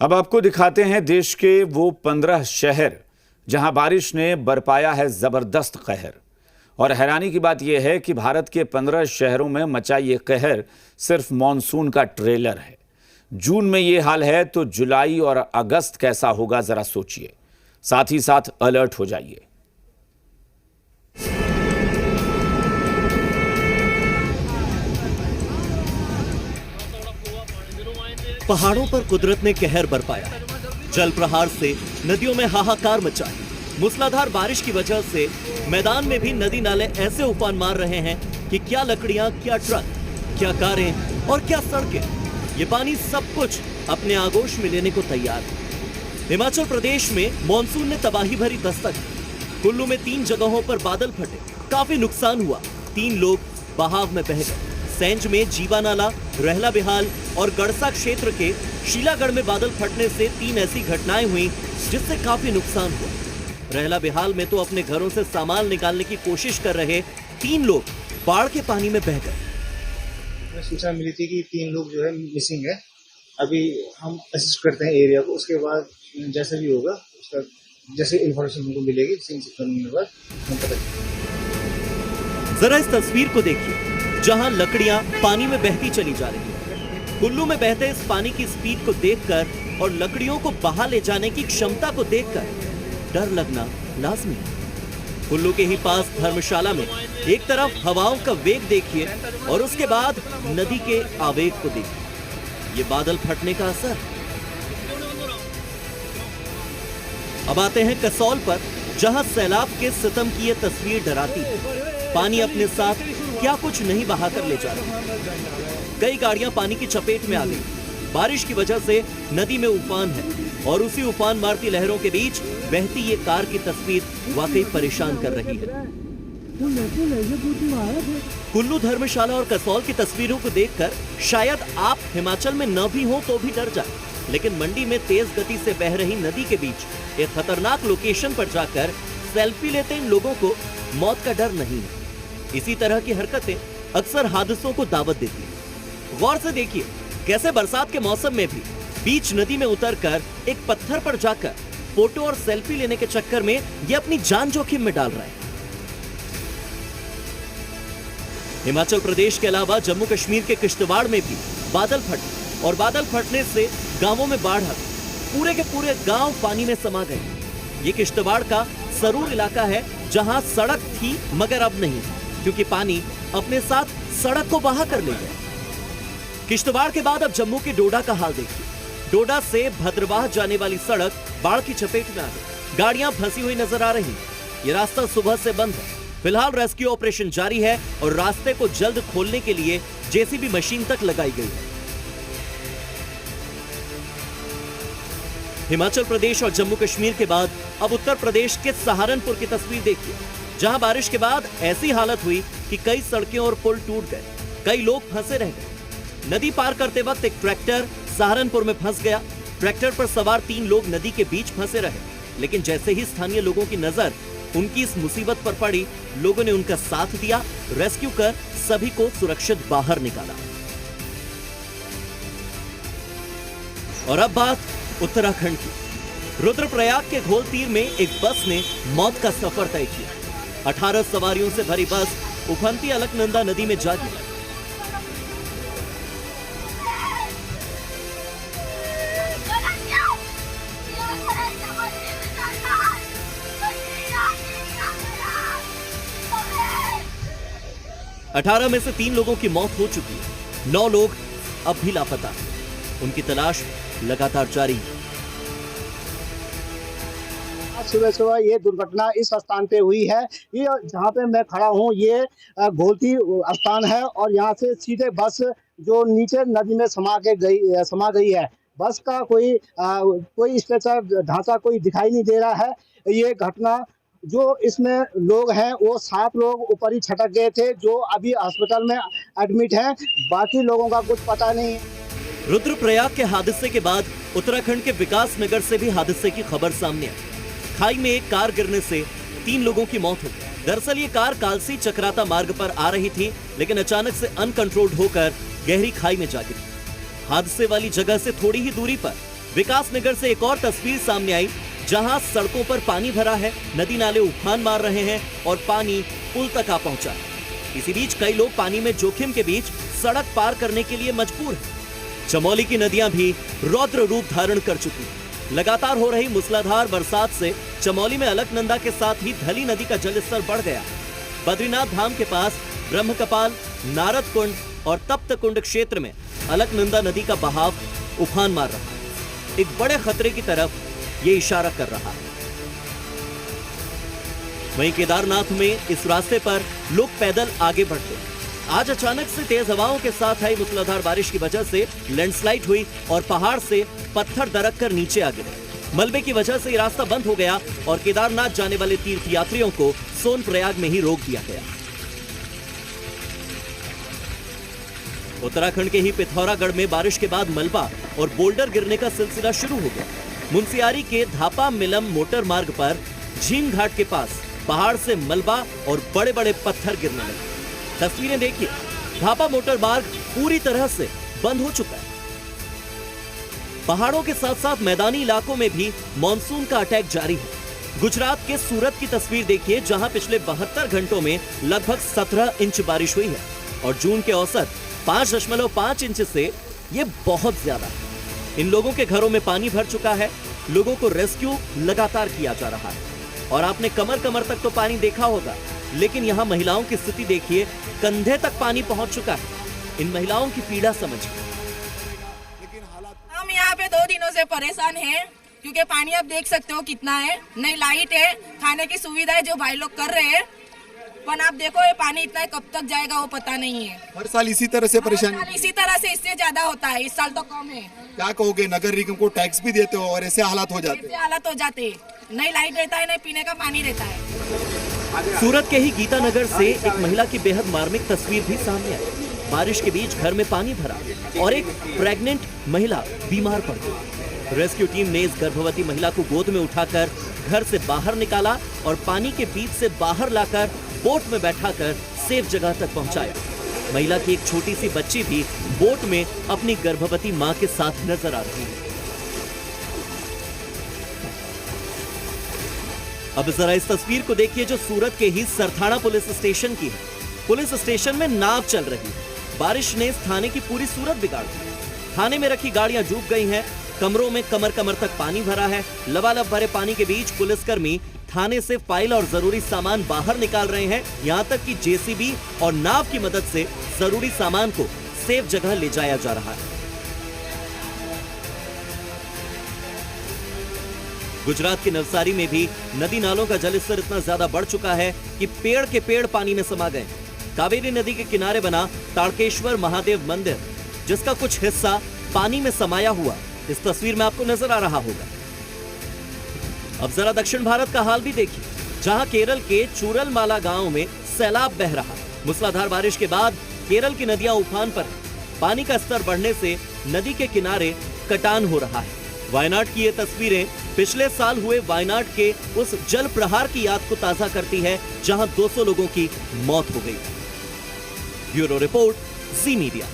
अब आपको दिखाते हैं देश के वो 15 शहर जहां बारिश ने बरपाया है जबरदस्त कहर। और हैरानी की बात यह है कि भारत के 15 शहरों में मचा ये कहर सिर्फ मॉनसून का ट्रेलर है। जून में ये हाल है तो जुलाई और अगस्त कैसा होगा जरा सोचिए, साथ ही साथ अलर्ट हो जाइए। पहाड़ों पर कुदरत ने कहर बरपाया। जल प्रहार से नदियों में हाहाकार मचा है। मूसलाधार बारिश की वजह से मैदान में भी नदी नाले ऐसे उफान मार रहे हैं कि क्या लकड़ियां, क्या ट्रक, क्या कारें और क्या सड़कें, ये पानी सब कुछ अपने आगोश में लेने को तैयार है। हिमाचल प्रदेश में मॉनसून ने तबाही भरी दस्तक दी। कुल्लू में 3 जगहों पर बादल फटे, काफी नुकसान हुआ, 3 लोग बहाव में बह गए। सेंज में जीवा नाला, रहला बिहाल और गड़सा क्षेत्र के शीलागढ़ में बादल फटने से 3 ऐसी घटनाएं हुई जिससे काफी नुकसान हुआ। रहला बिहाल में तो अपने घरों से सामान निकालने की कोशिश कर रहे 3 लोग बाढ़ के पानी में बह गए। सूचना मिली थी कि 3 लोग जो है मिसिंग है। अभी हम असिस्ट करते हैं एरिया को, उसके बाद जैसे भी होगा उसका जैसे इन्फॉर्मेशन हमको मिलेगी के बाद हम पता चलेगा। जरा इस तस्वीर को देखिए जहां लकड़ियां पानी में बहती चली जा रही है। कुल्लू में बहते इस पानी की स्पीड को देखकर और लकड़ियों को बहा ले जाने की क्षमता को देखकर डर लगना लाजमी है। कुल्लू के ही पास धर्मशाला में एक तरफ हवाओं का वेग देखिए और उसके बाद नदी के आवेग को देखिए। ये बादल फटने का असर। अब आते हैं कसौल पर, जहां सैलाब के सितम की ये तस्वीर डराती है। पानी अपने साथ क्या कुछ नहीं बहा कर ले जा रहा। कई गाड़ियां पानी की चपेट में आ गई। बारिश की वजह से नदी में उफान है और उसी उफान मारती लहरों के बीच बहती ये कार की तस्वीर वाकई परेशान कर रही है। कुल्लू, धर्मशाला और कसौल की तस्वीरों को देखकर शायद आप हिमाचल में न भी हो तो भी डर जाए, लेकिन मंडी में तेज गति से बह रही नदी के बीच एक खतरनाक लोकेशन पर जाकर सेल्फी लेते इन लोगों को मौत का डर नहीं है। इसी तरह की हरकतें अक्सर हादसों को दावत देती हैं। गौर से देखिए कैसे बरसात के मौसम में भी बीच नदी में उतरकर एक पत्थर पर जाकर फोटो और सेल्फी लेने के चक्कर में ये अपनी जान जोखिम में डाल रहा है। हिमाचल प्रदेश के अलावा जम्मू कश्मीर के किश्तवाड़ में भी बादल फटे और बादल फटने से गांवों में बाढ़ आ गई। पूरे के पूरे गांव पानी में समा गए। ये किश्तवाड़ का सरूर इलाका है जहां सड़क थी मगर अब नहीं, क्योंकि पानी अपने साथ सड़क को बहा कर ले गया। किश्तवाड़ के बाद अब जम्मू के डोडा का हाल देखिए। डोडा से भद्रवाह जाने वाली सड़क बाढ़ की चपेट में आ गई। गाड़ियां फंसी हुई नजर आ रही। ये रास्ता सुबह से बंद है। फिलहाल रेस्क्यू ऑपरेशन जारी है और रास्ते को जल्द खोलने के लिए जेसीबी मशीन तक लगाई गई है। हिमाचल प्रदेश और जम्मू कश्मीर के बाद अब उत्तर प्रदेश के सहारनपुर की तस्वीर देखिए, जहां बारिश के बाद ऐसी हालत हुई कि कई सड़कें और पुल टूट गए। कई लोग फंसे रह गए। नदी पार करते वक्त एक ट्रैक्टर सहारनपुर में फंस गया। ट्रैक्टर पर सवार 3 लोग नदी के बीच फंसे रहे, लेकिन जैसे ही स्थानीय लोगों की नजर उनकी इस मुसीबत पर पड़ी, लोगों ने उनका साथ दिया, रेस्क्यू कर सभी को सुरक्षित बाहर निकाला। और अब बात उत्तराखंड की। रुद्रप्रयाग के घोलतीर में एक बस ने मौत का सफर तय किया। 18 सवारियों से भरी बस उफनती अलकनंदा नदी में जा गिरी। अठारह में से 3 लोगों की मौत हो चुकी है। 9 लोग अब भी लापता हैं। उनकी तलाश लगातार जारी है। सुबह सुबह ये दुर्घटना इस स्थान पे हुई है। ये जहाँ पे मैं खड़ा हूँ ये घोलती स्थान है और यहाँ से सीधे बस जो नीचे नदी में समा गई है। बस का कोई स्ट्रक्चर ढांचा कोई दिखाई नहीं दे रहा है। ये घटना जो इसमें लोग हैं वो 7 लोग ऊपर ही छटक गए थे, जो अभी अस्पताल में एडमिट हैं। बाकी लोगों का कुछ पता नहीं। रुद्रप्रयाग के हादसे के बाद उत्तराखंड के विकास नगर से भी हादसे की खबर सामने आई। खाई में एक कार गिरने से 3 लोगों की मौत हो गई। दरअसल ये कार कालसी चक्राता मार्ग पर आ रही थी, लेकिन अचानक से अनकंट्रोल्ड होकर गहरी खाई में जा गिरी। हादसे वाली जगह से थोड़ी ही दूरी पर विकासनगर से एक और तस्वीर सामने आई, जहां सड़कों पर पानी भरा है, नदी नाले उफान मार रहे हैं और पानी पुल तक आ पहुंचा है। इसी बीच कई लोग पानी में जोखिम के बीच सड़क पार करने के लिए मजबूर हैं। चमोली की नदियां भी रौद्र रूप धारण कर चुकी हैं। लगातार हो रही मूसलाधार बरसात से चमोली में अलकनंदा के साथ ही धली नदी का जलस्तर बढ़ गया। बद्रीनाथ धाम के पास ब्रह्मकपाल, नारद कुंड और तप्त कुंड क्षेत्र में अलकनंदा नदी का बहाव उफान मार रहा है। एक बड़े खतरे की तरफ ये इशारा कर रहा है। वहीं केदारनाथ में इस रास्ते पर लोग पैदल आगे बढ़ते हैं। आज अचानक से तेज हवाओं के साथ आई मूसलाधार बारिश की वजह से लैंडस्लाइड हुई और पहाड़ से पत्थर दरक कर नीचे आ गिरे। मलबे की वजह से ये रास्ता बंद हो गया और केदारनाथ जाने वाले तीर्थ यात्रियों को सोनप्रयाग में ही रोक दिया गया। उत्तराखंड के ही पिथौरागढ़ में बारिश के बाद मलबा और बोल्डर गिरने का सिलसिला शुरू हो गया। मुंसियारी के धापा मिलम मोटर मार्ग पर झीम घाट के पास पहाड़ से मलबा और बड़े बड़े पत्थर गिरने लगे। तस्वीरें देखिए, धापा मोटर मार्ग पूरी तरह से बंद हो चुका है। पहाड़ों के साथ साथ मैदानी इलाकों में भी मॉनसून का अटैक जारी है। गुजरात के सूरत की तस्वीर देखिए, जहां पिछले 72 घंटों में लगभग 17 इंच बारिश हुई है और जून के औसत 5.5 इंच से ये बहुत ज्यादा है। इन लोगों के घरों में पानी भर चुका है। लोगों को रेस्क्यू लगातार किया जा रहा है और आपने कमर कमर तक तो पानी देखा होगा, लेकिन यहाँ महिलाओं की स्थिति देखिए, कंधे तक पानी पहुंच चुका है। इन महिलाओं की पीड़ा समझिए। हम यहाँ पे 2 दिनों से परेशान हैं, क्योंकि पानी आप देख सकते हो कितना है, नहीं लाइट है, खाने की सुविधा है जो भाई लोग कर रहे हैं, पर आप देखो ये पानी इतना कब तक जाएगा वो पता नहीं है। हर साल इसी तरह से परेशानी? हर साल इसी तरह से, इससे ज्यादा होता है, इस साल तो कम है। क्या कहोगे, नगर निगम को टैक्स भी देते हो और ऐसे हालात हो जाते हैं? हालत हो जाते, नहीं लाइट रहता है, नहीं पीने का पानी रहता है। सूरत के ही गीतानगर से एक महिला की बेहद मार्मिक तस्वीर भी सामने आई। बारिश के बीच घर में पानी भरा और एक प्रेग्नेंट महिला बीमार पड़ गई। रेस्क्यू टीम ने इस गर्भवती महिला को गोद में उठाकर घर से बाहर निकाला और पानी के बीच से बाहर लाकर बोट में बैठाकर सेफ जगह तक पहुंचाया। महिला की एक छोटी सी बच्ची भी बोट में अपनी गर्भवती मां के साथ नजर आ रही है। अब जरा इस तस्वीर को देखिए, जो सूरत के ही सरथाना पुलिस स्टेशन की है। पुलिस स्टेशन में नाव चल रही है। बारिश ने इस थाने की पूरी सूरत बिगाड़ दी। थाने में रखी गाड़ियां डूब गई हैं, कमरों में कमर कमर तक पानी भरा है। लबालब भरे पानी के बीच पुलिसकर्मी थाने से फाइल और जरूरी सामान बाहर निकाल रहे हैं। यहां तक कि जेसीबी और नाव की मदद से जरूरी सामान को सेफ जगह ले जाया जा रहा है। गुजरात के नवसारी में भी नदी नालों का जलस्तर इतना ज्यादा बढ़ चुका है कि पेड़ के पेड़ पानी में समा गए। कावेरी नदी के किनारे बना ताड़केश्वर महादेव मंदिर, जिसका कुछ हिस्सा पानी में समाया हुआ इस तस्वीर में आपको नजर आ रहा होगा। अब जरा दक्षिण भारत का हाल भी देखिए, जहां केरल के चूरलमाला गांव में सैलाब बह रहा है। मूसलाधार बारिश के बाद केरल की नदियां उफान पर हैं। पानी का स्तर बढ़ने से नदी के किनारे कटान हो रहा है। वायनाड की ये तस्वीरें पिछले साल हुए वायनाड के उस जल प्रहार की याद को ताजा करती है, जहां 200 लोगों की मौत हो गई। ब्यूरो रिपोर्ट, जी मीडिया।